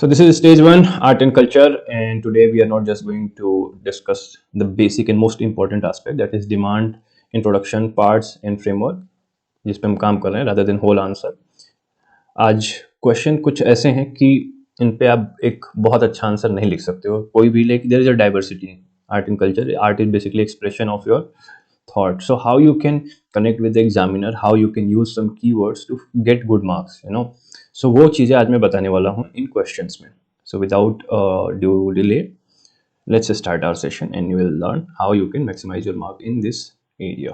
So this is stage one, art and culture, and today we are not just going to discuss the basic and most important aspect, that is demand, introduction, parts and framework, जिस पे हम काम कर रहे हैं rather than whole answer. आज question कुछ ऐसे हैं कि इन पे आप एक बहुत अच्छा आंसर नहीं लिख सकते हो, कोई भी, like there is a diversity. Art and culture, art is basically expression of your thought. So how you can connect with the examiner, how you can use some keywords to get good marks, so वो चीज़ें आज मैं बताने वाला हूँ इन questions में. So without due delay, let's start our session and you will learn how you can maximize your mark in this area.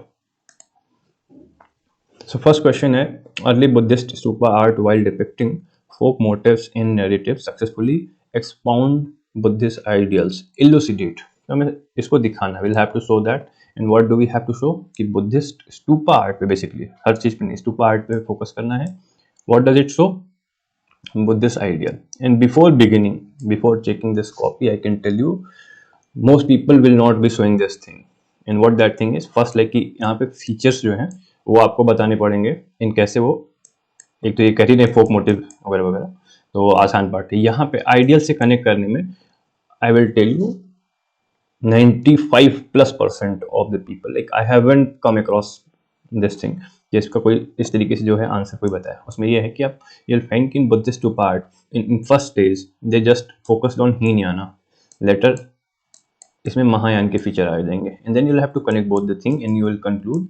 So first question है, early Buddhist stupa art while depicting folk motifs in narrative successfully expound Buddhist ideals, elucidate. तो हमें इसको दिखाना, we'll have to show that. And what do we have to show? कि Buddhist stupa art पे basically हर चीज़ पे नहीं, stupa art पे focus करना है. What does it show? Buddhist ideal. And before checking this copy, I can tell you most people will not be showing this thing. And what that thing is, first like कि यहाँ पे features जो हैं वो आपको बताने पड़ेंगे इन कैसे वो, एक तो ये कह ही नहीं फोक मोटिव वगैरह वगैरह, तो वो आसान पार्ट है. यहाँ पे आइडियल से कनेक्ट करने में I will tell you 95+% of the people, like I haven't come across this thing, जिसका कोई इस तरीके से जो है आंसर कोई बताया. उसमें ये है कि आप you'll find in Buddhist to part in first stage they just focused on Hinayana, later इसमें महायान के फीचर आ जाएंगे. And then you'll have to connect both the thing and you will conclude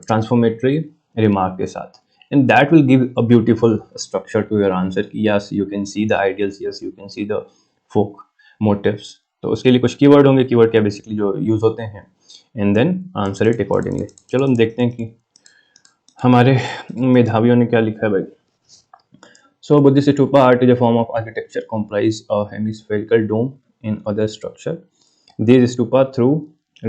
transformatory remark के साथ. And that will give a beautiful structure to your answer. Yes, you can see the ideals, yes you can see the folk motifs. तो उसके लिए कुछ keyword होंगे, keyword क्या basically जो use होते हैं, and then answer it accordingly. चलो हम देखते हैं कि हमारे मेधावियों ने क्या लिखा है भाई. So Buddhist stupa art is a form of architecture comprise a hemispherical dome in other structure. These stupa through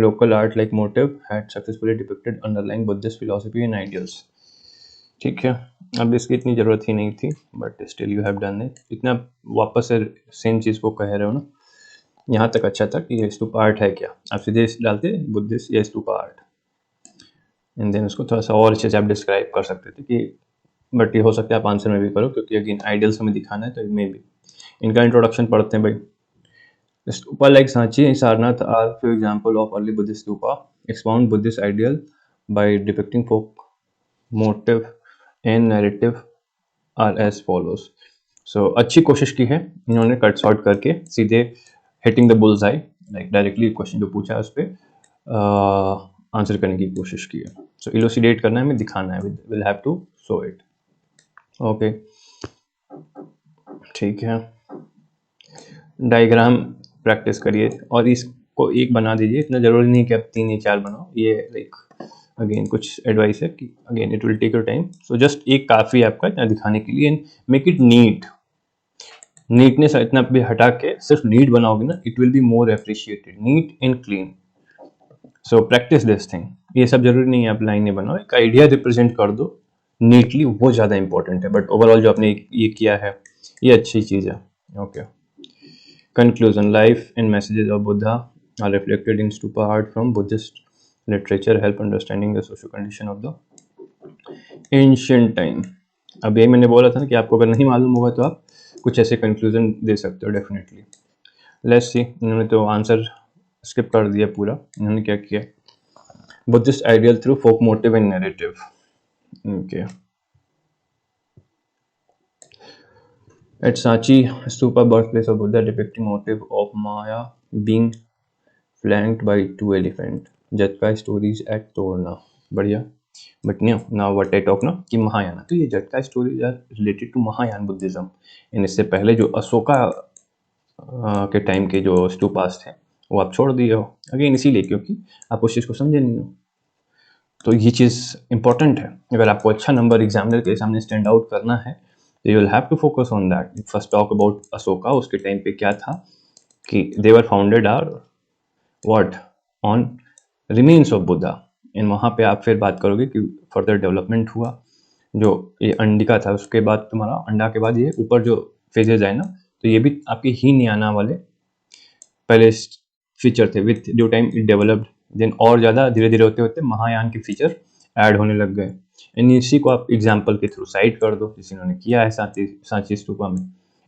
local art like motif had successfully depicted underlying Buddhist philosophy and ideals. ठीक है, अब इसकी इतनी ज़रूरत ही नहीं थी, but still you have done it. इतना वापस से सेम चीज़ को कह रहे हो ना, यहाँ तक अच्छा था कि ये स्तूपा आर्ट है क्या, आप सीधे डालते बुद्धिस्ट या स्तूपा आर्ट, एंड देन उसको थोड़ा सा और अच्छे से आप डिस्क्राइब कर सकते थे कि, बट ये हो सकता है आप आंसर में भी करो क्योंकि अगेन आइडियल्स हमें दिखाना है, तो इनमें भी. इनका इंट्रोडक्शन पढ़ते हैं भाई. Stupa like Sanchi Sarnath are few example of early Buddhist stupa expound Buddhist ideal by depicting folk motive and narrative are as follows. So अच्छी कोशिश की है इन्होंने, कट शॉर्ट करके सीधे hitting the bull's eye, like directly question जो पूछा है उस पर आंसर करने की कोशिश की है. सो इलोसिडेट करना है, हमें दिखाना है, will have to show it. Okay ठीक है, डायग्राम प्रैक्टिस करिए और इसको एक बना दीजिए, इतना ज़रूरी नहीं कि आप 3 या 4 बनाओ. ये लाइक अगेन कुछ एडवाइस है कि again it will take your time, so just एक काफ़ी आपका इतना दिखाने के लिए. And make it neat, neatness इतना भी हटा के सिर्फ नीट बनाओगे ना, it will be more appreciated, neat and clean. So practice this thing. ये सब जरूरी नहीं है आप लाइनें बनाओ, एक आइडिया रिप्रेजेंट कर दो नीटली, वो ज़्यादा इंपॉर्टेंट है. बट ओवरऑल जो आपने ये किया है ये अच्छी चीज़ है. Okay, conclusion. Life and messages of Buddha are reflected in stupa art from Buddhist literature help understanding the social condition of the ancient time. अब ये मैंने बोला था ना कि आपको अगर नहीं मालूम होगा तो आप कुछ ऐसे कंक्लूजन दे सकते हो डेफिनेटली. लेट्स सी, इन्होंने तो आंसर स्किप कर दिया पूरा. इन्होंने क्या किया, Buddhist ideal through folk motive and narrative. Okay, at Sanchi stupa birthplace of Buddha depicting motive of Maya being flanked by 2 elephants. Jataka stories at torana. बढ़िया. But now what I talk ना कि महायान, तो ये Jataka stories are related to Mahayana Buddhism. इन इससे पहले जो अशोका के टाइम के जो स्टूपास थे वो आप छोड़ दिए हो अगेन, इसीलिए क्योंकि आप उस चीज़ को समझे नहीं हो. तो ये चीज़ इंपॉर्टेंट है. अगर आपको अच्छा नंबर एग्जामिनर के सामने स्टैंड आउट करना है तो you will have to focus on that. First talk about Ashoka, उसके टाइम पे क्या था कि they were founded or what on remains of Buddha. इन वहाँ पे आप फिर बात करोगे कि फर्दर डेवलपमेंट हुआ, जो ये अंडिका था उसके बाद तुम्हारा अंडा के बाद ये ऊपर जो फेजेज आए ना, तो ये भी आपके ही न्याना वाले पहले फीचर थे. With due time it developed, then और ज़्यादा धीरे धीरे होते होते महायान के फीचर ऐड होने लग गए. एंड इसी को आप एग्जाम्पल के थ्रू साइड कर दो, जिसे इन्होंने किया है सांची स्तूपा में.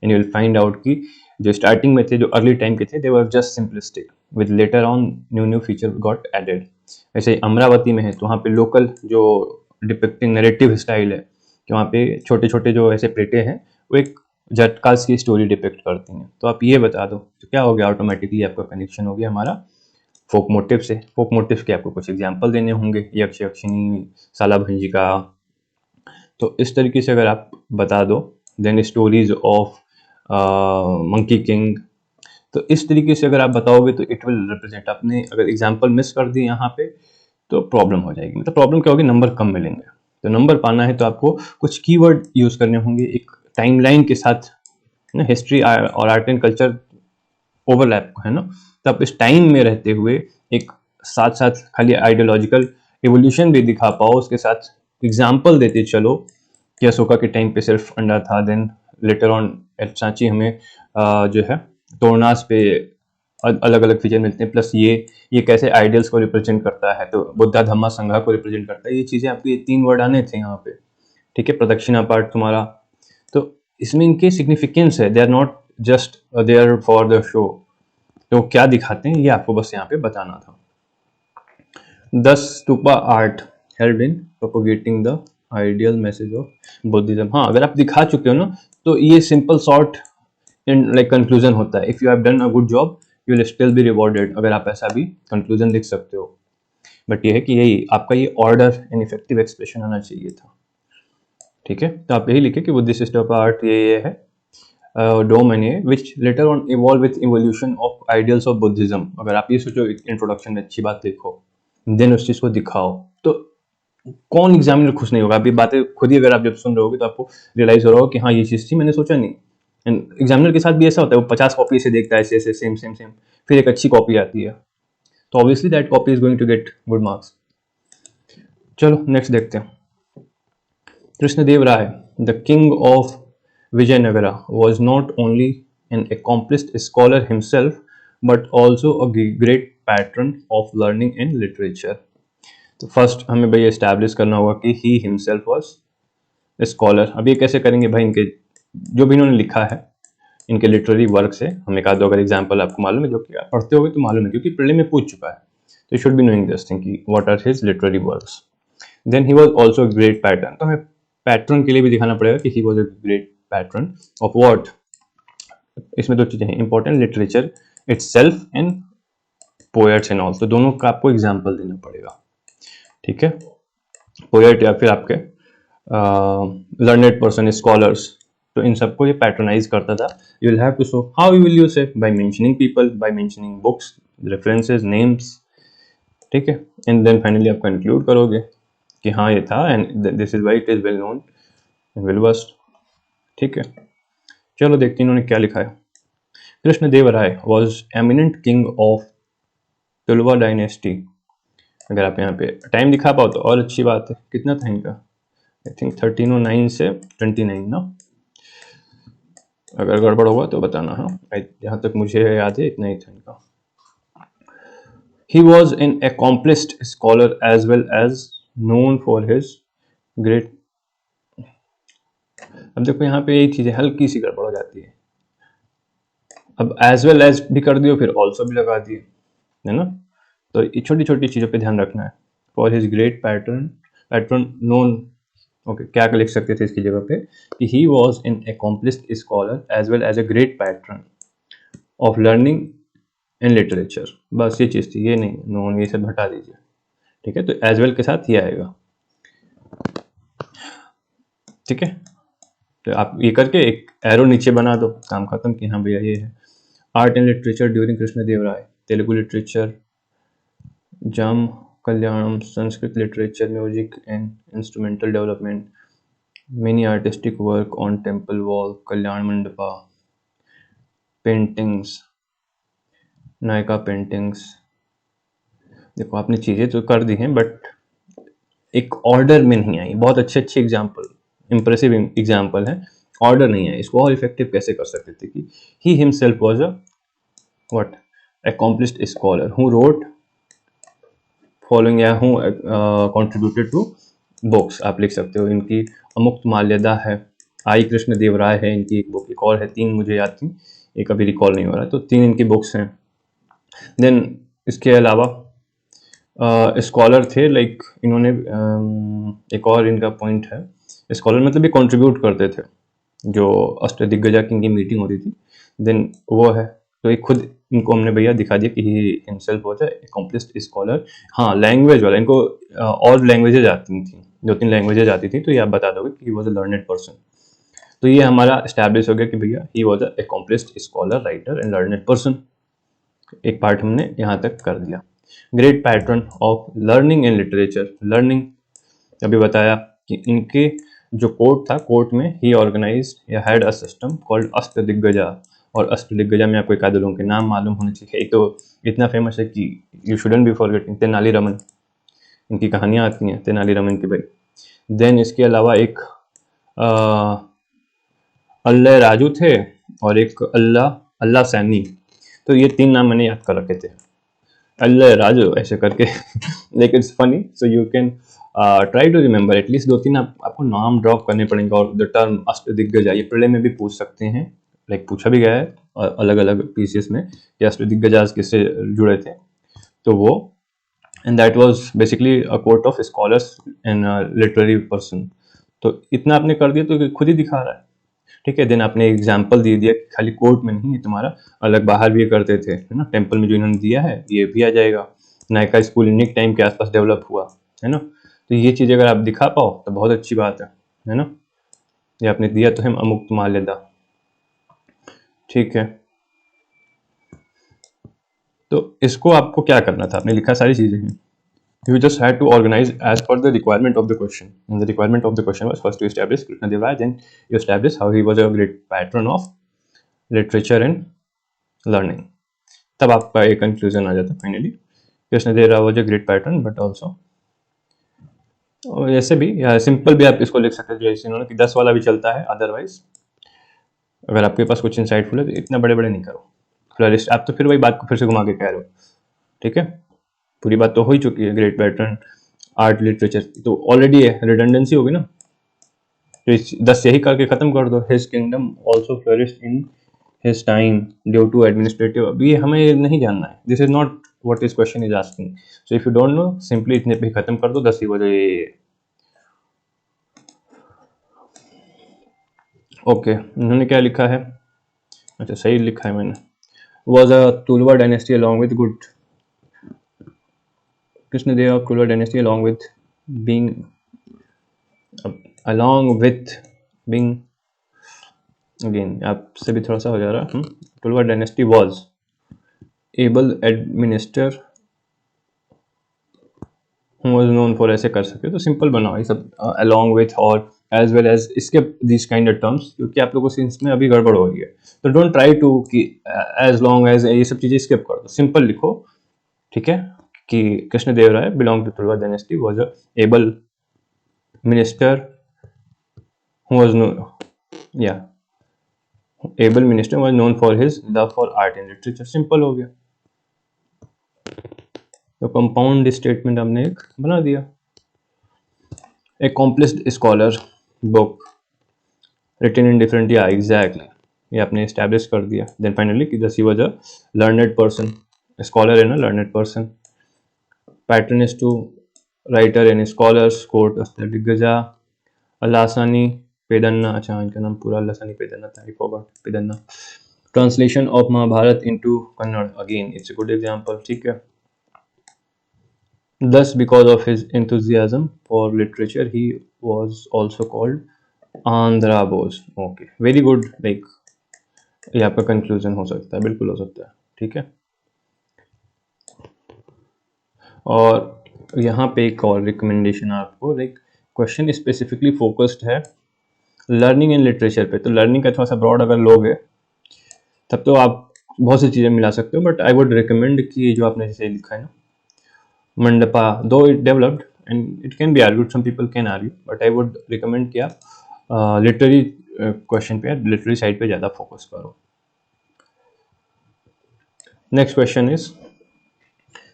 And you will find out कि जो स्टार्टिंग में थे, जो अर्ली टाइम के थे, they were just simplistic, with later on new feature got added. ऐसे ही अमरावती में है तो वहाँ पे लोकल जो डिपिक्टिंग नैरेटिव स्टाइल है, कि वहाँ पे छोटे छोटे जो ऐसे प्लेटें हैं वो एक झटकास की स्टोरी डिपिक्ट करती हैं। तो आप ये बता दो तो क्या हो गया, ऑटोमेटिकली आपका कनेक्शन हो गया हमारा फोक मोटिव से। फोक मोटिव के आपको कुछ एग्जाम्पल देने होंगे, यक्ष यक्षिणी, साला भंजिका। तो इस तरीके से अगर आप बता दो, then stories of monkey king, तो इस तरीके से अगर आप बताओगे तो इट विल रिप्रेजेंट। आपने अगर एग्जाम्पल मिस कर दी यहाँ पे तो प्रॉब्लम हो जाएगी। मतलब प्रॉब्लम क्या होगी, नंबर कम मिलेंगे। तो नंबर पाना है तो आपको कुछ कीवर्ड यूज करने होंगे एक टाइमलाइन के साथ ना, हिस्ट्री और आर्ट एंड कल्चर ओवरलैप है ना। तो आप इस टाइम में रहते हुए एक साथ साथ खाली आइडियोलॉजिकल एवोल्यूशन भी दिखा पाओ, उसके साथ एग्जाम्पल देते चलो कि अशोका के टाइम पे सिर्फ अंडा था, देन लेटर ऑन सांची हमें जो है तोरनास पे अलग अलग फीचर मिलते हैं, प्लस ये कैसे आइडियल्स को रिप्रेजेंट करता है, तो बुद्धा धम्मा संघा को रिप्रेजेंट करता है। ये चीजें आपके 3 वर्ड आने थे यहाँ पे, ठीक है। प्रदक्षिणा पार्ट तुम्हारा, तो इसमें इनके सिग्निफिकेंस है, they are not just there for the show. तो क्या दिखाते हैं ये आपको बस यहाँ पे बताना था। The stupa art help in propagating the ideal message of Buddhism. हाँ, अगर आप दिखा चुके हो ना तो ये simple short in like conclusion होता है। If you have done a good job you will still be rewarded, अगर आप ऐसा भी कंक्लूजन लिख सकते हो। बट ये है कि यही आपका ये ऑर्डर एंड इफेक्टिव एक्सप्रेशन आना चाहिए था, ठीक है। तो आप यही लिखे कि बुद्धिस्ट सिस्टम ऑफ आर्ट ये है डोम एंड ये which later on evolve with evolution of ideals of Buddhism. अगर आप ये सोचो इंट्रोडक्शन में अच्छी बात लिखो, देन उस चीज को दिखाओ, तो कौन एग्जामिनर खुश नहीं होगा। आप ये बातें खुद ही अगर आप जब सुन रहे होगे तो आपको रियलाइज हो रहा होगा कि हाँ ये चीज थी, मैंने सोचा नहीं। एंड एग्जामिनर के साथ भी ऐसा होता है, वो 50 कॉपी से देखता है ऐसे ऐसे सेम सेम सेम, फिर एक अच्छी कॉपी आती है, तो obviously that copy is going to get good marks. चलो नेक्स्ट देखते हैं। Krishnadeva Raya, the king of Vijayanagara, was not only an accomplished scholar himself but also a great patron of learning and literature। तो फर्स्ट हमें भाई establish करना होगा कि he himself was scholar. अब ये कैसे करेंगे भाई, इनके जो भी इन्होंने लिखा है इनके लिटरेरी वर्क से हम एक आध दो अगर एग्जाम्पल आपको मालूम है, जो कि आप पढ़ते होगे तो मालूम है क्योंकि प्रीलिम में पूछ चुका है, तो you should be knowing this thing कि what are his literary works. Then he was also a great patron, तो हमें पैटर्न के लिए भी दिखाना पड़ेगा कि he was a great patron of what. इसमें दो चीजें हैं important, literature itself and poets and all, तो दोनों का आपको एग्जाम्पल देना पड़ेगा, ठीक है। पोएट या फिर आपके लर्नेड पर्सन, स्कॉलर्स, तो इन सबको ये पैटर्नाइज करता था। You will have to show how you will use it, by mentioning people, by mentioning books, references, names, ठीक है। एंड देन फाइनली आप कंक्लूड करोगे कि हाँ ये था and this is why it is well known and well versed, ठीक है। चलो देखते हैं इन्होंने क्या लिखा है। कृष्णदेव राय was eminent king of Tuluva dynasty. अगर आप यहाँ पे टाइम दिखा पाओ तो और अच्छी बात है। कितना था इनका, आई थिंक 1309 से 29 ना, अगर गड़बड़ होगा तो बताना। हाँ, जहाँ तक मुझे याद है इतना ही था इनका। He was an accomplished scholar as well as known for his great। अब देखो यहाँ पे यही चीजें हल्की सी गड़बड़ हो जाती है। अब एज वेल एज भी कर दियो, फिर ऑल्सो भी लगा दिए, है ना। तो ये छोटी छोटी चीजों पे ध्यान रखना है। For his great patron known, okay, क्या लिख सकते थे इसकी जगह पे कि he was an accomplished scholar as well as a great patron of learning and literature. बस ये चीज थी, ये नहीं नोन, ये सब हटा दीजिए, ठीक है। तो एज वेल के साथ ये आएगा, ठीक है। तो आप ये करके एक एरो नीचे बना दो, काम खत्म कि हाँ भैया ये है। Art and literature during Krishnadeva Raya, Telugu literature जाम Kalyanam, Sanskrit literature, music and instrumental development, many artistic work on temple wall, kalyana mandapa, paintings, Nayaka paintings. देखो आपने चीजें तो कर दी हैं बट एक ऑर्डर में नहीं आई। बहुत अच्छे अच्छे एग्जाम्पल, इंप्रेसिव एग्जाम्पल है, ऑर्डर नहीं है। इसको और इफेक्टिव कैसे कर सकते थे कि he himself was a what accomplished scholar who wrote following या हु कंट्रीब्यूटेड टू बुक्स। आप लिख सकते हो इनकी अमुक्त माल्यदा है, आई कृष्ण देव राय है इनकी एक बुक, एक और है, 3 मुझे याद थी, एक अभी रिकॉल नहीं हो रहा, तो 3 इनकी बुक्स हैं। देन इसके अलावा स्कॉलर थे, लाइक इन्होंने एक और इनका पॉइंट है, स्कॉलर मतलब ये कंट्रीब्यूट करते थे, जो अष्टदिग्गजा की इनकी मीटिंग होती थी, देन वो है, तो एक खुद इनको हमने भैया दिखा दिया कि he himself was a accomplished scholar. हाँ, लैंग्वेज वाला इनको और लैंग्वेजेज आती थी, 2-3 लैंग्वेजेज आती थी, तो ये आप बता दोगे कि he was a learned person. तो ये हमारा एस्टैब्लिश हो गया कि भैया ही was a accomplished scholar, writer and learned person. एक पार्ट हमने यहाँ तक कर दिया। Great patron of learning and literature, learning अभी बताया कि इनके जो कोर्ट था, कोर्ट में ही ऑर्गेनाइज या हैड अ सिस्टम कॉल्ड अष्टदिग्गजा, और अष्टदिग्गजा में आपको एक आध लोगों के नाम मालूम होने चाहिए। एक तो इतना फेमस है कि you shouldn't be forgetting, Tenali Raman, इनकी कहानियाँ आती हैं तेनाली रमन की भाई। देन इसके अलावा एक अल्लाह राजू थे, और एक अल्लाह अल्लाह सैनी, तो ये 3 नाम मैंने याद कर रखे थे, अल्लाह राजू ऐसे करके like it's funny, so you can try to remember at least 2-3 आपको नाम ड्रॉप करने पड़ेंगे। और द टर्म अष्टदिग्गजा ये प्रलय में भी पूछ सकते हैं, लाइक पूछा भी गया है अलग अलग पीसीएस में कि अष्टदिग्गजा किससे जुड़े थे, तो वो, and that was basically a court of scholars and literary person. तो इतना आपने कर दिया तो खुद ही दिखा रहा है, ठीक है। देन आपने एग्जाम्पल दे दिया कि खाली कोर्ट में नहीं, ये तुम्हारा अलग बाहर भी करते थे, है ना, टेम्पल में जो इन्होंने दिया है ये भी आ जाएगा। नायका स्कूल इंडिक टाइम के आसपास डेवलप हुआ, है ना, तो ये चीज़ अगर आप दिखा पाओ तो बहुत अच्छी बात है ना। ये आपने दिया तो हम अमुक्त माल्यदा, ठीक है। तो इसको आपको क्या करना था, आपने लिखा सारी चीज़ें हैं, you just had to organize as per the requirement of the question, and the requirement of the question was first to establish Krishna Dev Raya, then you establish how he was a great patron of literature and learning। तब आपका एक conclusion आ जाता finally, Krishna Dev Raya was a great pattern but also, और ऐसे भी या simple भी आप इसको लिख सकते हैं जैसे इन्होंने कि 10 वाला भी चलता है, अदरवाइज अगर आपके पास कुछ इंसाइटफुल है तो इतना बड़े बड़े नहीं करो फ्लरिस्ट, आप तो फिर वही बात को फिर से घुमा के कह रहे हो, ठीक है। पूरी बात तो हो ही चुकी है, ग्रेट पैटर्न आर्ट लिटरेचर तो ऑलरेडी है, रिडंडेंसी होगी ना, तो 10 यही करके खत्म कर दो। His kingdom also flourished in his time due to administrative, अभी हमें नहीं जानना है, this is not what is question is asking, so if you don't know simply इतने पे ही खत्म कर दो, 10 ही वजह ये। ओके, उन्होंने क्या लिखा है, अच्छा सही लिखा है मैंने, was a Tulwa dynasty along with good Krishnadev of Tulwa dynasty being along with being again आपसे भी थोड़ा सा हो जा रहा, Tulwa dynasty was able administer who was known for, ऐसे कर सकते हो, तो सिंपल बनाओ ये सब along with और as well as, इसके these kind of terms, क्योंकि आप लोगों से इसमें अभी गड़बड़ हो रही है, तो डोंट ट्राई टू कि as long as ये सब चीज़ें स्किप कर दो, सिंपल लिखो, ठीक है, कि कृष्ण देव Raya belong to Tuluva dynasty, was a able minister who was no yeah able minister was known for his love for art and literature, simple हो गया, तो कंपाउंड स्टेटमेंट हमने एक बना दिया। accomplished scholar book written in different, yeah exactly, ये आपने establish कर दिया। देन फाइनली कि thus he was a learned person, scholar है ना, learned person, patron to writer and scholars court Diggaja, Allasani Peddana, अच्छा इनका नाम पूरा अलासानी पेदन्ना था, I forgot Peddana, translation of Mahabharata into Kannada, again it's a good example, ठीक है। Thus, because of his enthusiasm for literature, he was also called Andhra Bose. Okay, very good, like ये आपका conclusion हो सकता है, बिल्कुल हो सकता है, ठीक है। और यहाँ पे एक और रिकमेंडेशन आपको, लाइक क्वेश्चन स्पेसिफिकली फोकस्ड है लर्निंग एंड लिटरेचर पे, तो लर्निंग का थोड़ा सा ब्रॉड अगर लोगे तब तो आप बहुत सी चीज़ें मिला सकते हो, बट आई वुड रिकमेंड कि जो आपने जैसे लिखा है ना mandapa, though it developed and it can be argued, some people can argue, but I would recommend कि आप लिटरेरी क्वेश्चन पे, लिटरेरी साइड पे ज़्यादा फोकस करो। Next question is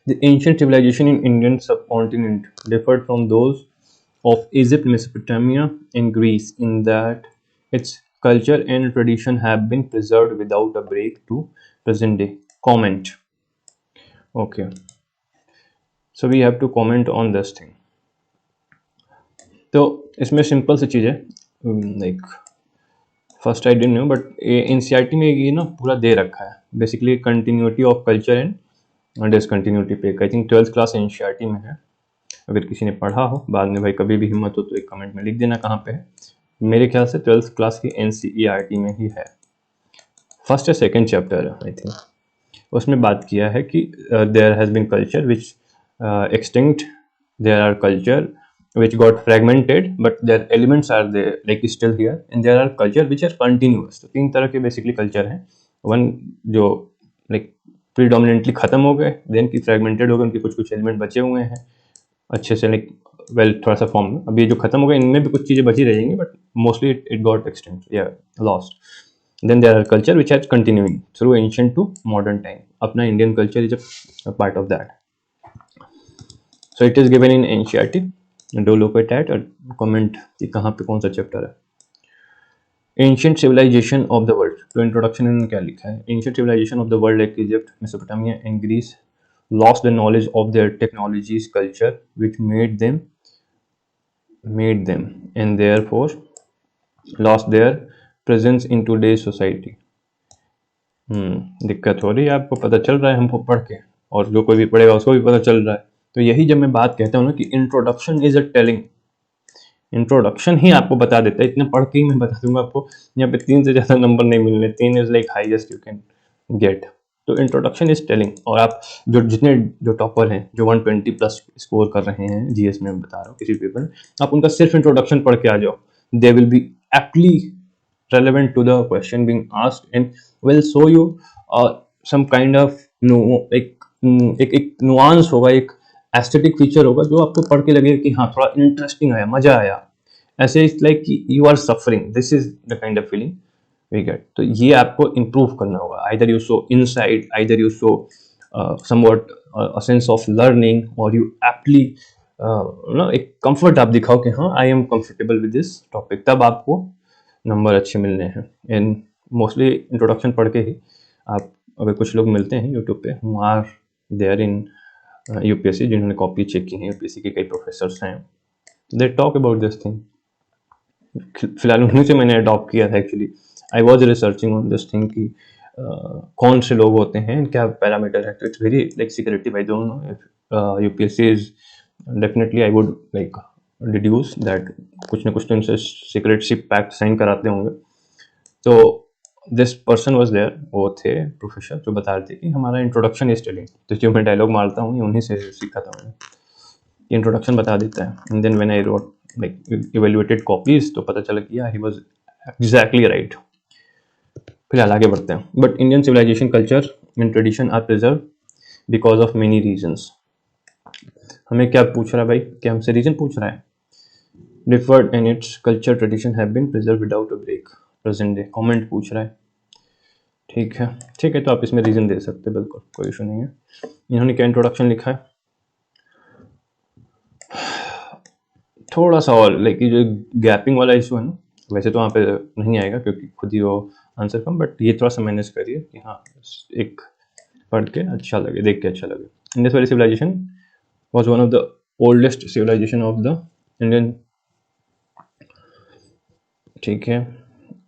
the ancient civilization in Indian subcontinent differed from those of Egypt, Mesopotamia, and Greece in that its culture and tradition have been preserved without a break to present day. Comment. Okay, so we have to comment on this thing. तो इसमें simple सी चीज़ है, like first I didn't know but NCERT में ये ना पूरा दे रखा है basically continuity of culture and discontinuity पे। I think 12th class NCERT में है, अगर किसी ने पढ़ा हो बाद में भाई कभी भी हिम्मत हो तो एक कमेंट में लिख देना कहाँ पे है। मेरे ख्याल से 12th क्लास की एनसीईआरटी में ही है, फर्स्ट या सेकेंड चैप्टर है आई थिंक। उसमें बात किया है कि there has been culture which extinct, there are culture which got fragmented but their elements are there like still here, and there are culture which are continuous। तो तीन तरह के बेसिकली कल्चर हैं, वन जो लाइक प्रीडोमिनेंटली खत्म हो गए, then की फ्रेगमेंटेड हो गए, उनके कुछ कुछ एलिमेंट बचे हुए हैं अच्छे से लाइक वेल थोड़ा सा फॉर्म में। अब ये जो खत्म हो गए इनमें भी कुछ चीज़ें बची रहेंगी but mostly it got extinct या lost. Then there are culture which are continuing through ancient to modern time. अपना Indian culture is a part of that. So it is given in NCERT, do look at that और comment कि कहाँ पे कौन सा chapter है। Ancient civilization of the world, तो introduction इन्होंने क्या लिखा है, ancient civilization of the world like Egypt, Mesopotamia and Greece lost the knowledge of their technologies culture which made them and therefore lost their presence in today's society। दिक्कत हो रही है, आपको पता चल रहा है हमको पढ़ के, और जो कोई भी पढ़ेगा उसको भी पता चल रहा है। तो यही जब मैं बात कहता हूँ ना कि introduction is a telling, introduction ही आपको बता देता है। इतना पढ़ के ही मैं बता दूंगा आपको, यहाँ पे 3 से ज़्यादा नंबर नहीं मिलने, 3 is like highest you can get. तो इंट्रोडक्शन इज टेलिंग, और आप जितने जो टॉपर हैं जो 120 प्लस स्कोर कर रहे हैं जीएस में, बता रहा हूँ किसी पेपर में, आप उनका सिर्फ इंट्रोडक्शन पढ़ के आ जाओ, they will be aptly relevant to the question being asked and will show you some kind of एक नुआंस होगा, एक एस्थेटिक फीचर होगा जो आपको पढ़ के लगेगा कि हाँ थोड़ा इंटरेस्टिंग आया, मजा आया। ऐसे it's like you are suffering, this is the kind of feeling we get. तो ये आपको इम्प्रूव करना होगा, either you show insight, either you show somewhat a sense of learning, और यू एप्टली ना एक कंफर्ट आप दिखाओ कि हाँ I am comfortable with this topic, तब आपको नंबर अच्छे मिलने हैं। एंड मोस्टली इंट्रोडक्शन पढ़ के ही आप, अगर कुछ लोग मिलते हैं यूट्यूब पे who are there in UPSC, जिन्होंने कॉपी चेक की है, यूपीएससी के कई प्रोफेसर्स हैं, they talk about this thing. फिलहाल उन्हीं से मैंने अडॉप्ट किया था actually. I was researching on this thing कि कौन से लोग होते हैं, क्या पैरामीटर है। तो it's very like secretive, I don't know if UPSC is definitely, I would like deduce that कुछ ना कुछ तो इनसे सीक्रेटशिप पैक्ट साइन कराते होंगे। तो दिस पर्सन वॉज देयर, वो थे प्रोफेसर जो बता रहे थे कि हमारा इंट्रोडक्शन इज टेलिंग। तो जो मैं डायलॉग मारता हूँ ये उन्हीं से सीखा था मैंने, इंट्रोडक्शन बता देता है। And then when I wrote like evaluated copies, तो पता चला कि ही वाज एग्जैक्टली राइट। फिलहाल आगे बढ़ते हैं। But Indian civilization culture and tradition are preserve because of many reasons. हमें क्या पूछ रहा है भाई, क्या हमसे रीजन पूछ रहा है? Differed and its culture tradition have been preserve without a break, present day. Comment पूछ रहा है, ठीक है ठीक है, तो आप इसमें रीजन दे सकते हैं, बिल्कुल कोई इशू नहीं है। इन्होंने क्या इंट्रोडक्शन लिखा है, थोड़ा सा और लाइक जो गैपिंग वाला इशू है ना, वैसे तो वहाँ पे नहीं आएगा क्योंकि खुद ही वो आंसर कम, बट ये थोड़ा सा मैनेज करिए कि हाँ एक पढ़ के अच्छा लगे, देख के अच्छा लगे। Indus valley civilization was one of the oldest civilization of the Indian, ठीक है,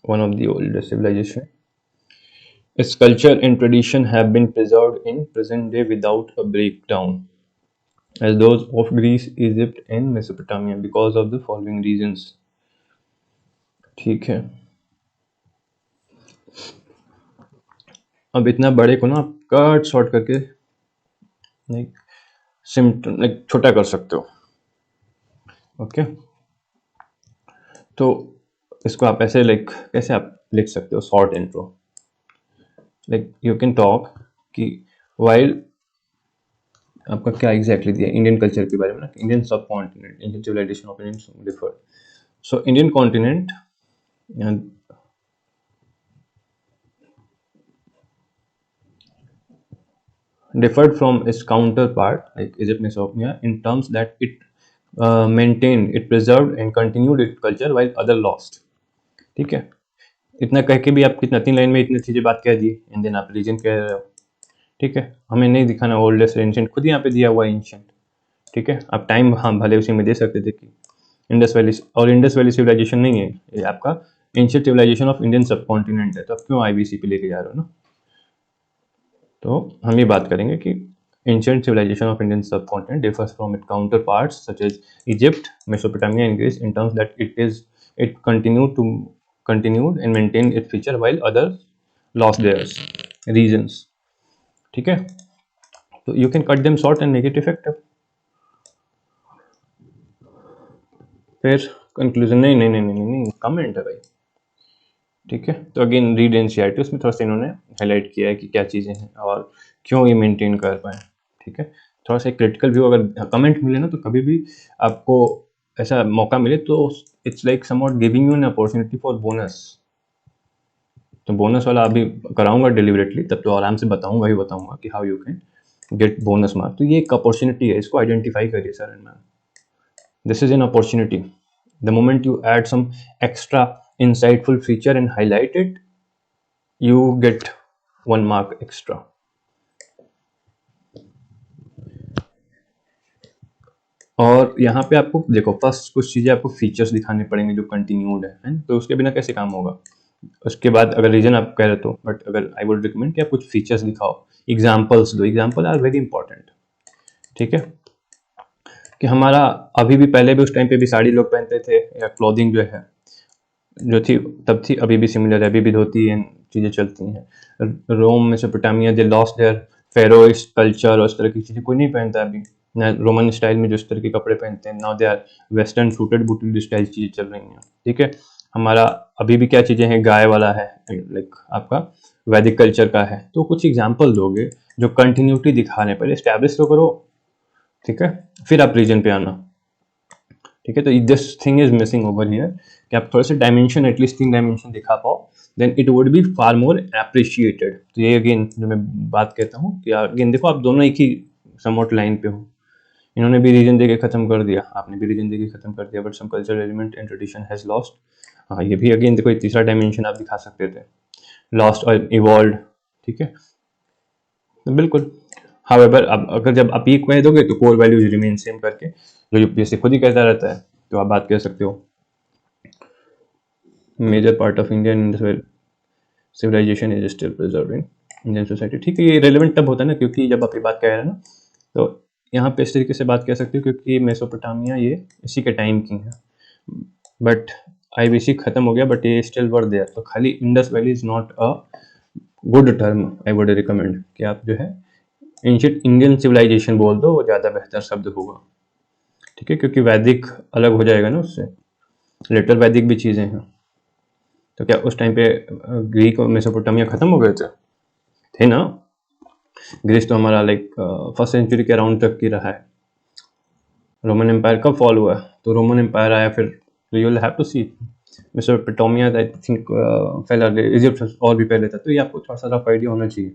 one of the oldest civilization. Its culture and tradition have been preserved in present day without a breakdown, as those of Greece, Egypt, and Mesopotamia, because of the following reasons. ठीक है, अब इतना बड़े को ना आप कट शॉर्ट करके like symptom like छोटा कर सकते हो, ओके। तो इसको आप ऐसे लाइक कैसे आप लिख सकते हो, short intro, like you can talk कि वाइल आपका क्या एग्जैक्टली दिया इंडियन कल्चर के बारे में ना, Indian subcontinent, Indian civilization of Indian differ. So Indian continent differed from its counterpart like Egypt, Mesopotamia in terms that it maintained, it preserved and continued its culture while other lost, ठीक है, इतना कह के भी आप कितना 3 line में इतनी चीज़ें बात कह दी एंड देन आप रीजन कह रहे हो। ठीक है, हमें नहीं दिखाना ओल्डेस्ट एंशिएंट, खुद यहाँ पे दिया हुआ है एंशिएंट। ठीक है, आप टाइम हाँ भले उसी में दे सकते थे कि इंडस वैली, और इंडस वैली सिविलाइजेशन नहीं है ये, आपका एंशिएंट सिविलाइजेशन ऑफ इंडियन सब कॉन्टिनेंट है, तो आप क्यों आईबीसी पे लेके जा रहे हो ना। तो हम ये बात करेंगे कि ancient civilization of Indian subcontinent differs from its counterparts such as Egypt, Mesopotamia, and Greece in terms that it continued and maintained its feature while others lost theirs regions. ठीक है, तो you can cut them short and make it effective. फिर conclusion नहीं नहीं नहीं नहीं नहीं comment है भाई। ठीक है, तो अगेन रीड एनसीईआरटी, उसमें थोड़ा सा इन्होंने हाईलाइट किया है कि क्या चीज़ें हैं और क्यों ये मेंटेन कर पाए। ठीक है, थोड़ा सा क्रिटिकल व्यू अगर कमेंट मिले ना, तो कभी भी आपको ऐसा मौका मिले तो it's like somewhat giving you an opportunity for bonus. तो बोनस वाला अभी कराऊंगा डिलिबरेटली, तब तो आराम से बताऊंगा कि how you can get bonus mark. तो ये एक अपॉर्चुनिटी है, इसको आइडेंटिफाई करिए sir and ma'am. This is an opportunity. The moment you add some extra insightful feature and highlight it, you get 1 mark extra. और यहाँ पे आपको देखो फर्स्ट कुछ चीज़ें आपको फीचर्स दिखाने पड़ेंगे जो कंटिन्यूड है, तो उसके बिना कैसे काम होगा। उसके बाद अगर रीजन आप कह रहे तो, बट अगर आई वुड रिकमेंड कि आप कुछ फीचर्स दिखाओ, एग्जाम्पल्स दो, एग्जाम्पल आर वेरी इंपॉर्टेंट। ठीक है, कि हमारा अभी भी, पहले भी उस टाइम पे भी साड़ी लोग पहनते थे, या क्लोथिंग जो है जो थी तब थी, अभी भी सिमिलर है, अभी भी धोती एंड चीज़ें चलती हैं। Rome Mesopotamia they lost their pharaohs culture और इस तरह की चीज़ें कोई नहीं पहनता अभी ना, रोमन स्टाइल में जो इस तरह के कपड़े पहनते हैं, now they are western suited booted style चीज़ें चल रही हैं। ठीक है, हमारा अभी भी क्या चीज़ें हैं, गाय वाला है, लाइक आपका वैदिक कल्चर का है। तो कुछ एग्जाम्पल दोगे जो कंटिन्यूटी दिखाने, पहले स्टैब्लिश तो करो। ठीक है, फिर आप रीजन पे आना। ठीक है, तो this thing is missing over here, कि आप थोड़े से डायमेंशन, एटलीस्ट 3 डायमेंशन दिखा पाओ, then it would be far more appreciated. तो ये अगेन जो मैं बात कहता हूँ कि अगेन देखो आप दोनों एक ही समवॉट लाइन पे हो। इन्होंने भी रीजन देके खत्म कर दिया, आपने भी रीजन देके खत्म कर दिया, but some cultural element and tradition has lost. हाँ, ये भी अगेन देखो तीसरा डायमेंशन आप दिखा सकते थे, लॉस्ट और इवॉल्व। ठीक है, तो बिल्कुल हाउएवर अब अगर जब आप ये कह दोगे तो कोर वैल्यूज रिमेन सेम करके, जो यूपीएससी खुद ही कहता रहता है, तो आप बात कह सकते हो major part of Indian civilization is still preserve in Indian society. ठीक है, ये रेलिवेंट तब होता है ना, क्योंकि जब आप ये बात कह रहे हैं ना, तो यहाँ पे इस तरीके से बात कह सकते हो क्योंकि मेसोपोटामिया ये इसी के टाइम की है, बट आईबीसी खत्म हो गया, बट ये स्टिल वर देयर। तो खाली Indus valley is not a good term, I would recommend कि आप जो है एंशिएंट इंडियन सिविलाइजेशन बोल दो, वो ज़्यादा बेहतर शब्द होगा। ठीक है, क्योंकि वैदिक अलग हो जाएगा ना उससे, लेटर वैदिक भी चीज़ें हैं। तो क्या उस टाइम पे ग्रीक और मेसोपोटामिया खत्म हो गए थे ना। ग्रीस तो हमारा लाइक फर्स्ट सेंचुरी के अराउंड तक की रहा है। रोमन एम्पायर कब फॉल हुआ, तो रोमन एम्पायर आया फिर, तो you will have to see Mesopotamia I think फैला, इजिप्ट और भी पहले था। तो ये आपको थोड़ा सा रफ आइडिया होना चाहिए।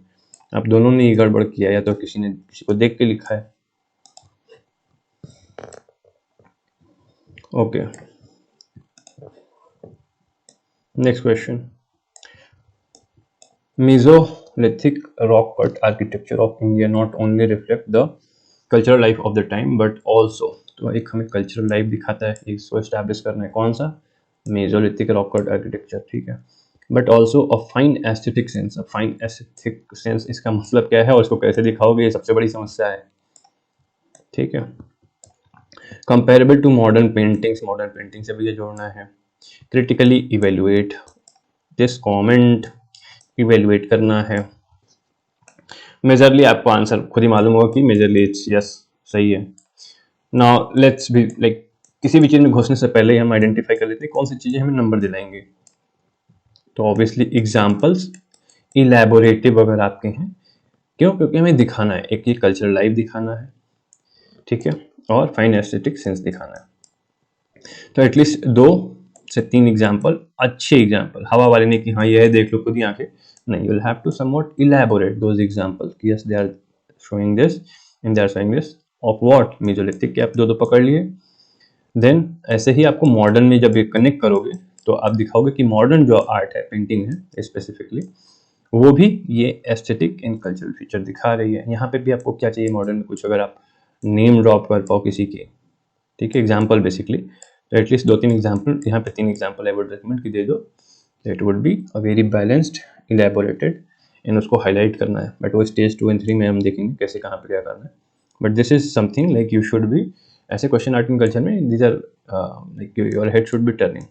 आप दोनों ने ही गड़बड़ किया, या तो किसी ने किसी को देख के लिखा है। Okay, next question. Mesolithic rock cut architecture of India not only reflect the cultural life of the time but also, तो एक हमें कल्चरल लाइफ दिखाता है, इसको एस्टैब्लिश करना है, कौन सा, मेसोलिथिक रॉक कट आर्किटेक्चर। ठीक है, but also a fine aesthetic sense. A fine aesthetic sense इसका मतलब क्या है और इसको कैसे दिखाओगे, ये सबसे बड़ी समस्या है। ठीक है, comparable to modern paintings, modern painting से भी ये जोड़ना है। Critically evaluate this comment, evaluate करना है। मेजरली आपको आंसर खुद ही मालूम होगा कि मेजरली इट्स यस, सही है। नाउ लेट्स बी लाइक, किसी भी चीज़ में घुसने से पहले हम आइडेंटिफाई कर लेते हैं कौन सी चीज़ें हमें नंबर दिलाएंगे। तो ऑब्वियसली एग्जाम्पल्स इलेबोरेटिव अगर आपके हैं, क्यों, क्योंकि हमें दिखाना है, एक ये कल्चरल लाइफ दिखाना है। ठीक है, और फाइन एस्थेटिक सेंस दिखाना है। तो एटलीस्ट 2 से 3 एग्जाम्पल, अच्छे एग्जाम्पल, हवा वाले ने कि हाँ यह देख लो खुद ही आंखें, नहीं, you'll have to somewhat elaborate those examples. Yes, they are showing this and they are showing this of what, Mesolithic के आप 2 पकड़ लिए। देन ऐसे ही आपको मॉडर्न में जब ये कनेक्ट करोगे तो आप दिखाओगे कि मॉडर्न जो आर्ट है, पेंटिंग है स्पेसिफिकली, वो भी ये एस्थेटिक एंड कल्चरल फीचर दिखा रही है। यहाँ पे भी आपको क्या चाहिए मॉडर्न में, कुछ अगर आप नेम ड्रॉप कर पाओ किसी के, ठीक है, एग्जाम्पल बेसिकली, तो एटलीस्ट 2-3 एग्जाम्पल, यहाँ पे 3 एग्जाम्पल आई वुड रिकमेंड कि दे दो। It would be a very balanced, elaborated, and उसको हाईलाइट करना है। बट वो स्टेज 2 एंड 3 में हम देखेंगे कैसे कहाँ पे क्या करना है। But this is something like you should be, ऐसे क्वेश्चन आर्ट एंड कल्चर में these are like your head should be turning.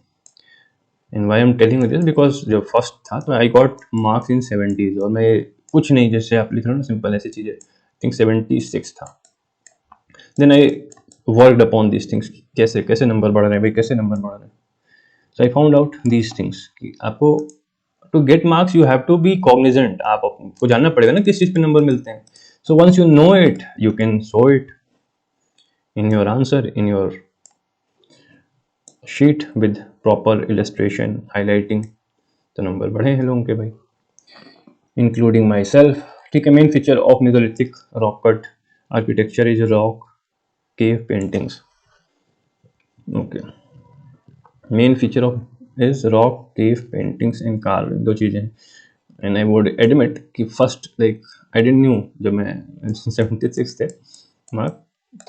And why am telling this because जो फर्स्ट था तो I got marks in 70s, और मैं कुछ नहीं, जैसे आप लिख रहे हो ना सिंपल ऐसी चीज़ें, आई थिंक 76 था। Then I worked upon this things, कैसे कैसे नंबर बढ़ रहे हैं भाई, कैसे नंबर बढ़ रहे हैं। So I found out these things कि आपको to get marks you have to be cognizant, आपको जानना पड़ेगा ना किस चीज़ पे नंबर मिलते हैं। So once you know it you can show it in your answer, in your sheet with proper illustration, highlighting, तो नंबर बढ़े हैं लोगों के भाई, इंक्लूडिंग माई सेल्फ। ठीक है, main feature of Mesolithic rock cut architecture is rock cave paintings. Okay, main feature of is rock cave paintings and carving, दो चीज़ें। एंड आई वुड एडमिट कि first like I didn't knew, जब मैं 76 थे mark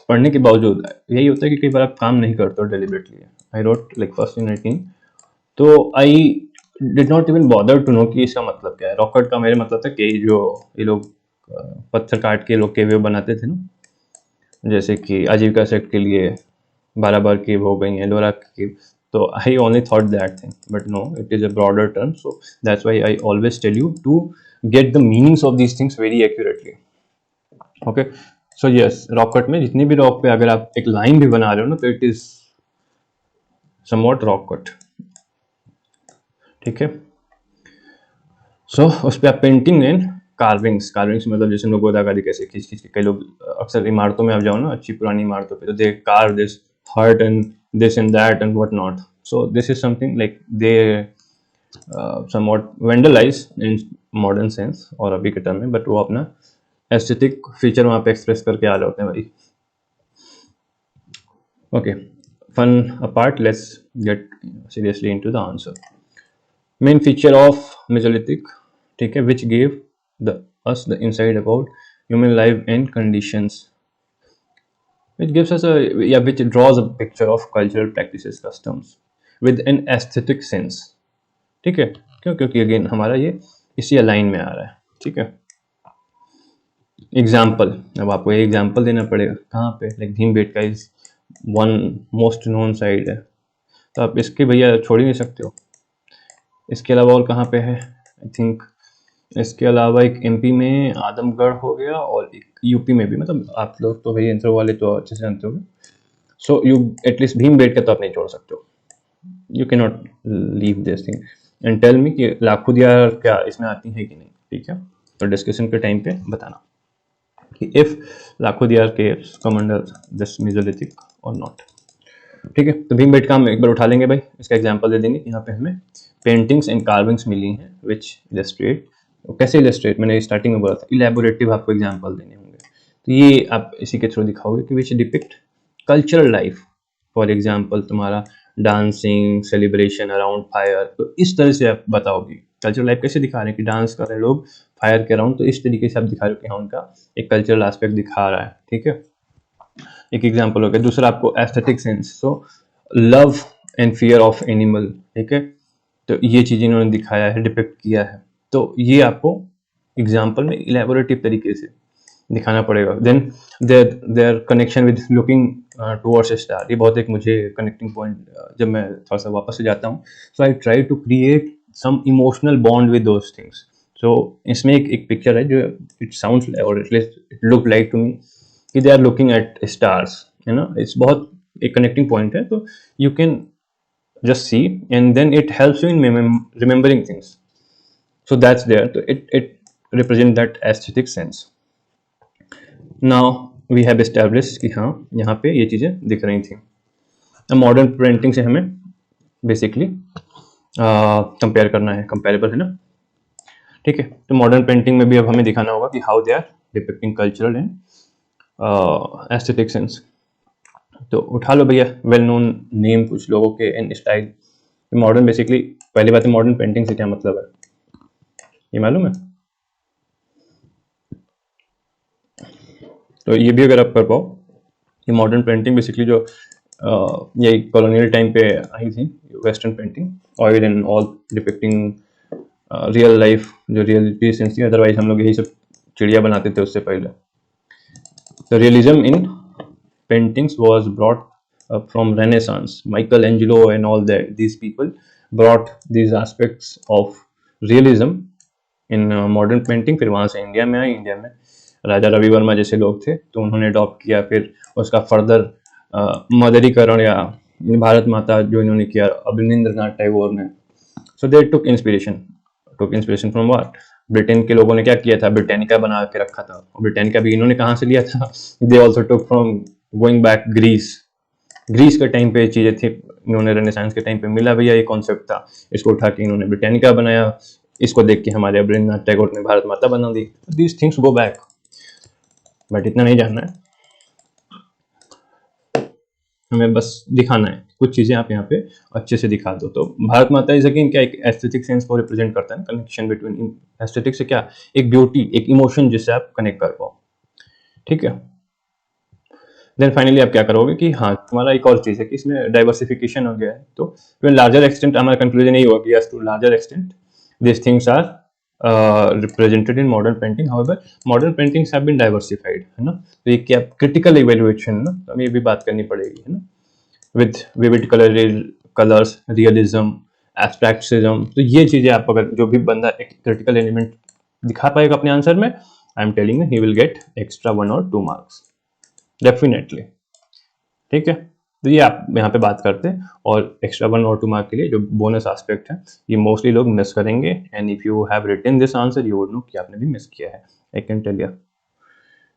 पढ़ने के बावजूद यही होता है कि कई बार आप काम नहीं करते हो deliberately. I wrote like first in 18, तो I did not even bother to know कि इसका मतलब क्या है। रॉकेट का मेरे मतलब था कि जो ये लोग पत्थर काट के लोग केव बनाते थे ना, जैसे कि आजीविका सेक्ट के लिए 12 बार केव हो गई हैं, लोरा केव, तो I only thought that thing, but no, it is a broader term, so that's why I always tell you to get the meanings of these things very accurately. Okay, so yes, rock cut में जितनी भी rock पे अगर आप एक line भी बना रहे हो ना, तो it is somewhat rock cut, ठीक है। सो उस पर आप पेंटिंग एंड कार्विंग्स, कार्विंग्स मतलब जैसे हम लोग गोदाकारी कैसे खींच खींच के, कई लोग अक्सर इमारतों में आप जाओ ना, अच्छी पुरानी इमारतों पे, तो they carve this heart and this and that and what not. So this is something like they somewhat vandalize in modern sense और अभी के टर्म में, बट वो अपना एस्थेटिक फीचर वहाँ पे एक्सप्रेस करके आ रहे होते हैं भाई। Okay, fun apart, let's get seriously into the answer. Main feature of Mesolithic, ठीक है, which gave us the insight about human life and conditions, which gives us which draws a picture of cultural practices, customs with an aesthetic sense, ठीक है, क्यों, क्योंकि again हमारा ये इसी align में आ रहा है, ठीक है। एग्जाम्पल, अब आपको ये एग्जाम्पल देना पड़ेगा कहाँ पे, like Bhimbetka is one most known side है, तो आप इसके भैया छोड़ ही नहीं सकते हो। इसके अलावा और कहाँ पे है, आई थिंक इसके अलावा एक एमपी में आदमगढ़ हो गया, और एक यूपी में भी, मतलब आप लोग तो भाई आंसर वाले तो अच्छे से जानते होंगे। सो यू एटलीस्ट भीमबेटका तो आप नहीं छोड़ सकते हो, you can not leave this thing and tell me कि लाखों दियार क्या इसमें आती है कि नहीं, ठीक है। तो डिस्कशन के टाइम पे बताना कि इफ लाखों दियार caves come under this Mesolithic और नॉट, ठीक है। तो भीमबेटका हम एक बार उठा लेंगे भाई, इसका एग्जांपल दे देंगे। यहाँ पे हमें पेंटिंग्स एंड कार्विंग्स मिली हैं विच इलस्ट्रेट, कैसे इलस्ट्रेट, मैंने स्टार्टिंग में बोला था इलेबोरेटिव आपको एग्जांपल देने होंगे, तो ये आप इसी के थ्रू दिखाओगे कि which depict cultural life. For example तुम्हारा डांसिंग, सेलिब्रेशन अराउंड फायर, तो इस तरह से आप बताओगे कल्चरल लाइफ कैसे दिखा रहे हैं कि डांस कर रहे हैं लोग फायर के अराउंड, तो इस तरीके से आप दिखा रहे हो कि हाँ उनका एक कल्चरल एस्पेक्ट दिखा रहा है, ठीक है। एक एग्जांपल हो गया। दूसरा आपको aesthetic sense, so love and fear of animal, ठीक है, तो ये चीज़ इन्होंने दिखाया है, डिपिक्ट किया है, तो ये आपको एग्जांपल में इलेबोरेटिव तरीके से दिखाना पड़ेगा। Then their connection with looking towards star, ये बहुत एक मुझे कनेक्टिंग पॉइंट, जब मैं थोड़ा सा वापस से जाता हूँ, so I try to create some emotional bond with those things. So इसमें एक पिक्चर है जो इट साउंड्स और it look like to me कि they are looking at stars, है ना, इट्स बहुत एक कनेक्टिंग पॉइंट है, तो you can just see and then it helps you in remembering things, so that's there, so it represent that aesthetic sense. Now we have established कि हाँ यहाँ पे ये चीज़ें दिख रही थी। अब मॉडर्न पेंटिंग से हमें बेसिकली कंपेयर करना है, कंपेरेबल है ना, ठीक है। तो मॉडर्न पेंटिंग में भी अब हमें दिखाना होगा कि how they are depicting cultural and aesthetic sense. तो उठा लो भैया वेल नोन नेम कुछ लोगों के एंड स्टाइल, मॉडर्न बेसिकली, पहली बात है मॉडर्न पेंटिंग से क्या मतलब है, ये मालूम है? तो ये भी अगर आप कर पाओ, ये मॉडर्न पेंटिंग बेसिकली जो ये कॉलोनियल टाइम पे आई थी, western painting, oil and all depicting real life, जो रियलिटी सेंस थी, अदरवाइज हम लोग यही सब चिड़िया बनाते थे उससे पहले. The realism in paintings was brought up from Renaissance. Michelangelo and all that, these people brought these aspects of realism in modern painting. फिर वहाँ से इंडिया में आए. इंडिया में राजा रवि वर्मा जैसे लोग थे तो उन्होंने अडॉप्ट किया. फिर उसका फर्दर मदरीकरण या भारत माता जो इन्होंने किया अवनींद्रनाथ टैगोर ने. सो दे टुक इंस्पिरेशन फ्रॉम व्हाट? ब्रिटेन के लोगों ने क्या किया था, ब्रिटानिका बना के रखा था. ब्रिटानिका भी इन्होंने कहाँ से लिया था? They also took from going back Greece के टाइम पे चीजें थी, इन्होंने रेनेसांस के टाइम पे मिला भैया ये कॉन्सेप्ट था, इसको उठा के इन्होंने ब्रिटानिका बनाया. इसको देख के हमारे रविन्द्रनाथ टैगोर ने भारत माता बना दी. These things go back, but इतना नहीं जानना है हमें, बस दिखाना है कुछ चीजें आप यहाँ पे अच्छे से दिखा दो. तो भारत माता इज अगेन क्या, एक एस्थेटिक सेंस को रिप्रेजेंट करता है, कनेक्शन बिटवीन एस्थेटिक से क्या, एक ब्यूटी, एक इमोशन जिससे आप कनेक्ट कर पाओ. ठीक है. देन फाइनली आप क्या करोगे कि हाँ तुम्हारा एक और चीज़ है कि इसमें डाइवर्सिफिकेशन हो गया है. तो टू लार्जर एक्सटेंट हमारा कंक्लूजन यही हुआ कि yes, to larger extent this things are represented in modern painting. However modern paintings have been diversified, है ना. तो ये क्या क्रिटिकल इवेल्युएशन ना, तो हमें ये भी बात करनी पड़ेगी, है ना. With vivid colours, realism, abstractism. तो ये चीज़ें आप अगर जो भी बंदा एक क्रिटिकल एलिमेंट दिखा पाएगा अपने आंसर में, I am telling he will get extra 1 और 2 मार्क्स डेफिनेटली. ठीक है. तो ये आप यहाँ पे बात करते हैं. और एक्स्ट्रा 1 और 2 मार्क के लिए जो बोनस एस्पेक्ट है ये मोस्टली लोग मिस करेंगे. And if you have written this answer you would know कि आपने भी मिस किया है. I can tell you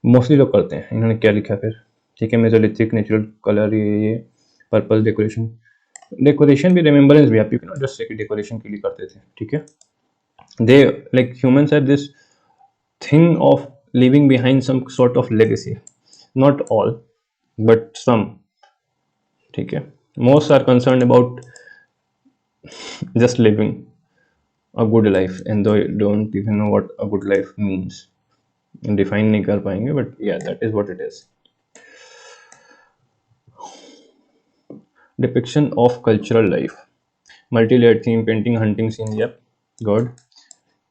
mostly लोग करते हैं. इन्होंने क्या लिखा फिर? ठीक है, मेसोलिथिक, नेचुरल कलर, ये पर्पल डेकोरेशन भी, रिमेम्बरेंस भी. आप you can not just say decoration के लिए करते थे. ठीक है. They like humans have this thing of living behind some sort of legacy. Not all, but some. ठीक है. Most are concerned about just living a good life, and they don't even know what a good life means. Define नहीं कर पाएंगे, but yeah, that is what it is. Depiction of cultural life. Multi-layered theme painting, hunting scene. Yep, good.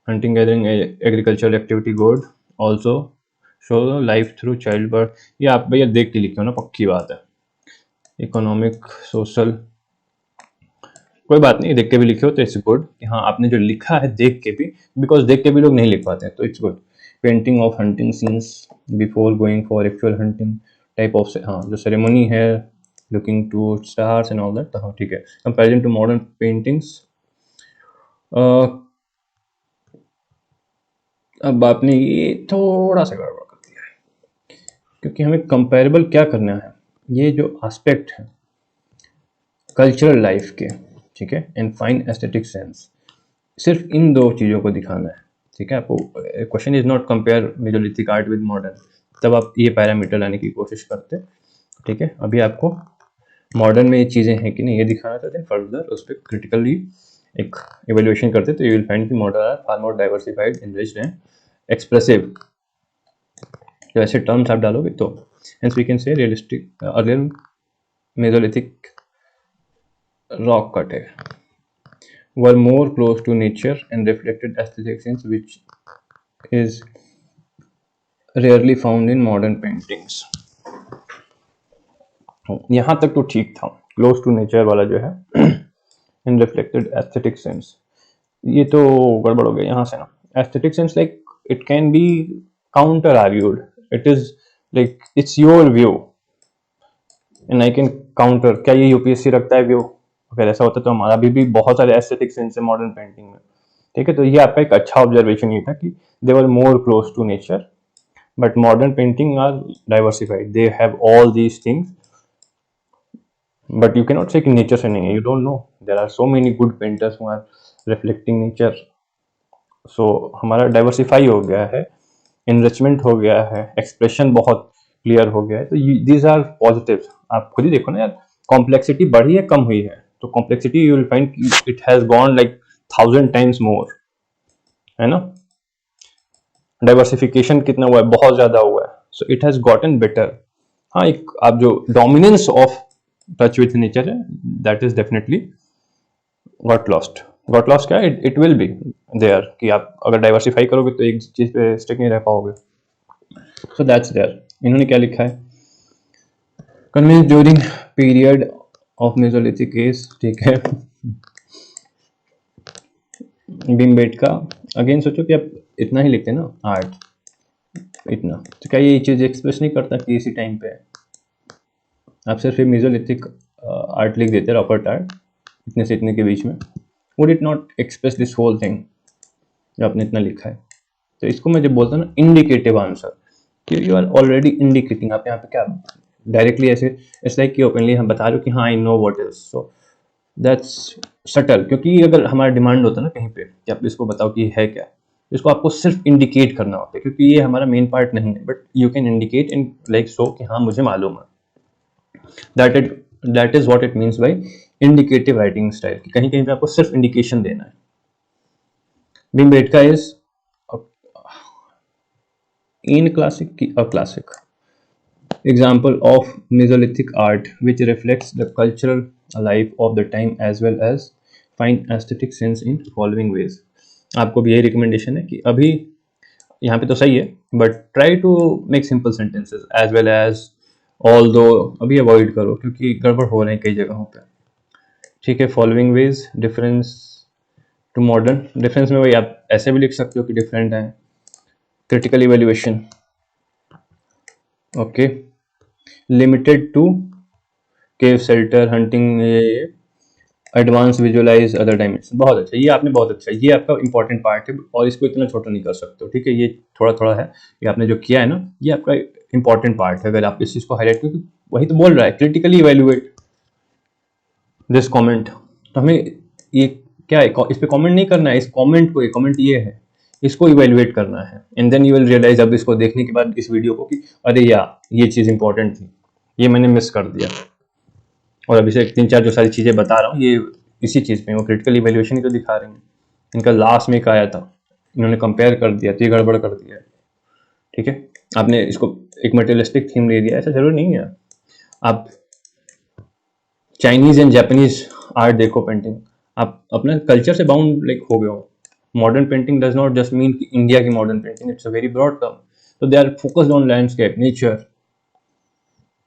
Hunting, gathering, agricultural activity. Good. Also show life through child birth. ये आप भैया देख के लिखे हो ना, पक्की बात है. इकोनॉमिक, सोशल, कोई बात नहीं, देख के भी लिखे हो तो इट्स गुड. कि हाँ आपने जो लिखा है देख के भी, बिकॉज देख के भी लोग नहीं लिख पाते हैं, तो it's good. Painting of hunting scenes before going for actual hunting type of, हाँ जो सेरेमनी है, looking to stars and all that. तो हाँ ठीक है. Comparison to modern paintings. अब आपने ये थोड़ा सा गड़बड़, क्योंकि हमें कंपेरेबल क्या करना है, ये जो एस्पेक्ट है कल्चरल लाइफ के, ठीक है, एंड फाइन एस्थेटिक सेंस, सिर्फ इन दो चीज़ों को दिखाना है. ठीक है. आपको question is not compare Mesolithic art with modern, तब आप ये पैरामीटर लाने की कोशिश करते. ठीक है. अभी आपको मॉडर्न में ये चीज़ें हैं कि नहीं ये दिखाना चाहते हैं, फर्दर उस पर क्रिटिकली एक इवेल्युएशन करते, तो यू विल फाइंड कि modern are far more diversified, enriched and expressive. तो ऐसे टर्म्स आप डालोगे तो hence we can say realistic earlier Mesolithic rock cut were more close to nature and reflected aesthetic sense which is rarely found in modern paintings. यहाँ तक तो ठीक था, क्लोज टू नेचर वाला जो है and reflected aesthetic sense, ये तो गड़बड़ हो गया यहाँ से ना. aesthetic sense like it can be counter argued, it is like it's your view and I can counter. क्या ये यूपीएससी रखता है व्यू? अगर ऐसा होता तो हमारा भी बहुत सारे एस्थेटिक सेंस है मॉडर्न पेंटिंग में. ठीक है. तो ये आपका एक अच्छा ऑब्जर्वेशन ये था कि they were more close to nature, but modern painting are diversified, they have all these things, but you can not say कि नेचर से नहीं है. You don't know, there are so many good painters who are reflecting nature. So हमारा diversify हो गया है, enrichment हो गया है, एक्सप्रेशन बहुत क्लियर हो गया है. तो दीज आर पॉजिटिव्स. आप खुद ही देखो ना यार, कॉम्प्लेक्सिटी बढ़ी है कम हुई है? तो complexity you will find it has gone like 1000 times more, है ना। डाइवर्सिफिकेशन कितना हुआ है, बहुत ज्यादा हुआ है, so it has gotten better. हाँ, एक आप जो dominance of touch with nature है, that is definitely got lost. Got lost क्या है, इट विल बी देयर, कि आप अगर डाइवर्सिफाई करोगे तो एक चीज पे स्टिक नहीं रह पाओगे। So that's there. इन्होंने क्या लिखा है, convince during period of Mesolithic age, ठीक है। भीमबेटका, अगेन सोचो कि आप इतना ही लिखते हैं ना आर्ट, इतना, तो क्या ये चीज़ एक्सप्रेस नहीं करता कि इसी टाइम पे है? आप सिर्फ एक मेसोलिथिक आर्ट लिख देते, रॉकर्ट आर्ट, इतने से इतने के बीच में, would it not express this whole thing जो आपने इतना लिखा है? तो इसको मैं जब बोलता हूँ ना इंडिकेटिव आंसर, कि यू आर ऑलरेडी इंडिकेटिंग, आप यहाँ पे क्या डायरेक्टली ऐसे इट्स लाइक कि ओपनली हम बता रहे हो कि हाँ I know what is, so that's subtle. क्योंकि अगर हमारा डिमांड होता है ना कहीं पे कि आप इसको बताओ कि है क्या, इसको आपको सिर्फ इंडिकेट करना होता है, क्योंकि ये हमारा मेन पार्ट नहीं है, but you can indicate in like so कि हाँ मुझे मालूम है। That is what it means by indicative writing style, कि कहीं कहीं पे आपको सिर्फ इंडिकेशन देना है। Bhimbetka is in classic a classic example of Mesolithic art which reflects the cultural life of the time as well as find aesthetic sense in following ways। आपको भी यही रिकमेंडेशन है कि अभी यहाँ पे तो सही है, but try to make simple sentences as well as all though, अभी अवॉइड करो क्योंकि गड़बड़ हो रहे हैं कई जगहों पे, ठीक है। Following ways, difference to modern, difference में वही आप ऐसे भी लिख सकते हो कि डिफरेंट है। Critical evaluation, okay. Limited to cave shelter, hunting, ये एडवांस विजुअलाइज अदर डायमेंशन, बहुत अच्छा, ये आपने बहुत अच्छा, ये आपका इंपॉर्टेंट पार्ट है और इसको इतना छोटा नहीं कर सकते हो, ठीक है। ये थोड़ा थोड़ा है, ये आपने जो किया है ना, ये आपका इंपॉर्टेंट पार्ट है। अगर आप इस चीज़ को हाईलाइट करो, वही तो बोल रहा है क्रिटिकली इवेल्युएट दिस कमेंट, तो हमें ये क्या है, इस पे कमेंट नहीं करना है, इस कमेंट को, कमेंट ये है, इसको इवेल्युएट करना है, and then you will realise अब इसको देखने के बाद इस वीडियो को कि अरे यार ये चीज़ इंपॉर्टेंट थी, ये मैंने मिस कर दिया। और अभी से 3-4 जो सारी चीज़ें बता रहा हूँ ये इसी चीज़ पे, वो क्रिटिकल इवेल्युएशन ही तो दिखा रहे हैं। इनका लास्ट में एक आया था, इन्होंने कंपेयर कर दिया तो ये गड़बड़ कर दिया, ठीक है। आपने इसको एक मटेरियलिस्टिक थीम ले दिया, ऐसा जरूरी नहीं है। आप चाइनीज एंड जापानीज आर्ट देखो, पेंटिंग, आप अपने कल्चर से बाउंड लाइक हो गए हो। Modern painting does not just mean कि इंडिया की modern painting, it's a very broad term, तो they are focused on landscape, nature,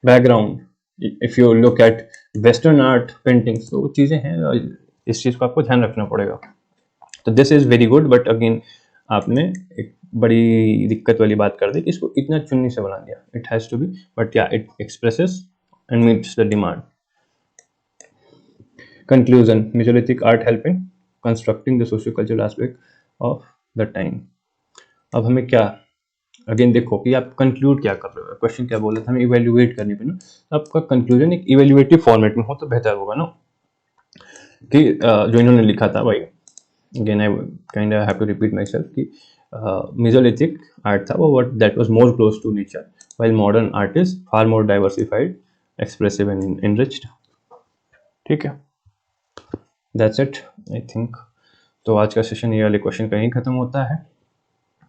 background. If you look at western art paintings, तो वो चीज़ें हैं, इस चीज़ को आपको ध्यान रखना पड़ेगा। तो this is very good, but again आपने एक बड़ी दिक्कत वाली बात कर दी कि इसको इतना चुन्नी से बना दिया, it has to be, but या it expresses and meets the demand. Conclusion, Mesolithic art help in constructing the socio-cultural aspect of the time। अब हमें क्या, अगेन देखो कि आप कंक्लूड क्या कर रहे हो, क्वेश्चन क्या बोला था हमें इवेल्युएट करने पे ना, आपका कंक्लूजन एक इवेल्युएटिव फॉर्मेट में हो तो बेहतर होगा ना, कि जो इन्होंने लिखा था भाई, again I kind of have to repeat myself कि मेसोलिथिक आर्ट था वो what that was more close to nature, while modern art is far more diversified, expressive and enriched, ठीक है। That's it I think. तो आज का session ये वाले क्वेश्चन कहीं खत्म होता है।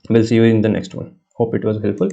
Will see you in the next one, hope it was helpful.